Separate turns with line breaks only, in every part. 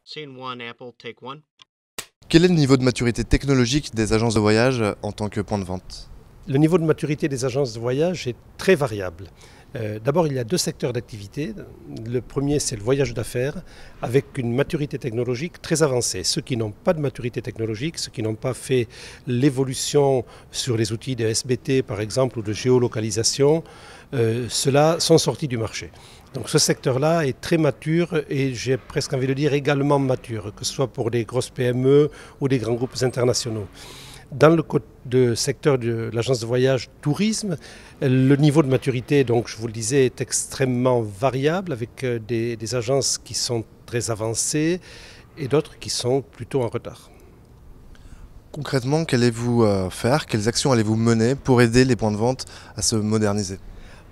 Scene one, Apple, take one.
Quel est le niveau de maturité technologique des agences de voyage en tant que point de vente?
Le niveau de maturité des agences de voyage est très variable. D'abord, il y a deux secteurs d'activité. Le premier, c'est le voyage d'affaires, avec une maturité technologique très avancée. Ceux qui n'ont pas de maturité technologique, ceux qui n'ont pas fait l'évolution sur les outils de SBT, par exemple, ou de géolocalisation, ceux-là sont sortis du marché. Donc ce secteur-là est très mature et j'ai presque envie de dire également mature, que ce soit pour des grosses PME ou des grands groupes internationaux. Dans le secteur de l'agence de voyage tourisme, le niveau de maturité, donc je vous le disais, est extrêmement variable avec des agences qui sont très avancées et d'autres qui sont plutôt en retard.
Concrètement, qu'allez-vous faire? Quelles actions allez-vous mener pour aider les points de vente à se moderniser?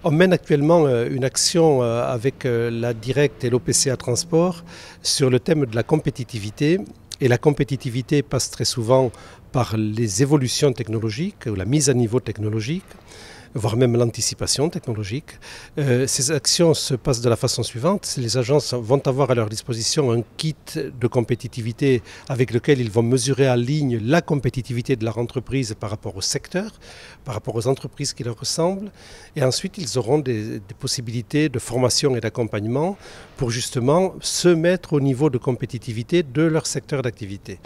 On mène actuellement une action avec la Directe et l'OPCA Transport sur le thème de la compétitivité. Et la compétitivité passe très souvent par les évolutions technologiques ou la mise à niveau technologique, voire même l'anticipation technologique. Ces actions se passent de la façon suivante. Les agences vont avoir à leur disposition un kit de compétitivité avec lequel ils vont mesurer en ligne la compétitivité de leur entreprise par rapport au secteur, par rapport aux entreprises qui leur ressemblent. Et ensuite, ils auront des possibilités de formation et d'accompagnement pour justement se mettre au niveau de compétitivité de leur secteur d'activité.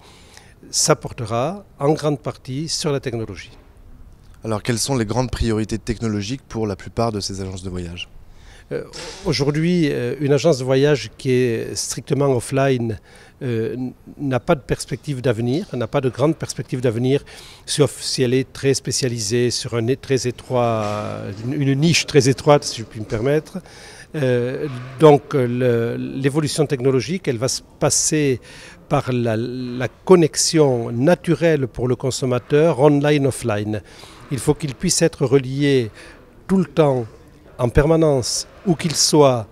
Ça portera en grande partie sur la technologie.
Alors, quelles sont les grandes priorités technologiques pour la plupart de ces agences de voyage?
Aujourd'hui, une agence de voyage qui est strictement offline n'a pas de perspective d'avenir, n'a pas de grande perspective d'avenir, sauf si elle est très spécialisée sur une niche très étroite, si je puis me permettre. Donc l'évolution technologique, elle va se passer par la connexion naturelle pour le consommateur online-offline. Il faut qu'il puisse être relié tout le temps, en permanence, où qu'il soit,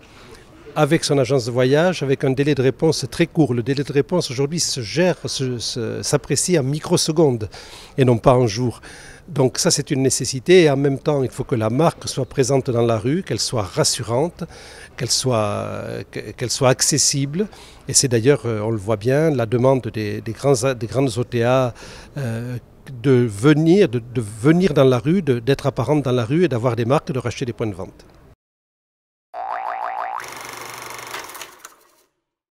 avec son agence de voyage, avec un délai de réponse très court. Le délai de réponse aujourd'hui s'apprécie en microsecondes et non pas en jours. Donc ça, c'est une nécessité et en même temps, il faut que la marque soit présente dans la rue, qu'elle soit rassurante, qu'elle soit accessible. Et c'est d'ailleurs, on le voit bien, la demande des grandes OTA de venir dans la rue, d'être apparente dans la rue et d'avoir des marques, de racheter des points de vente.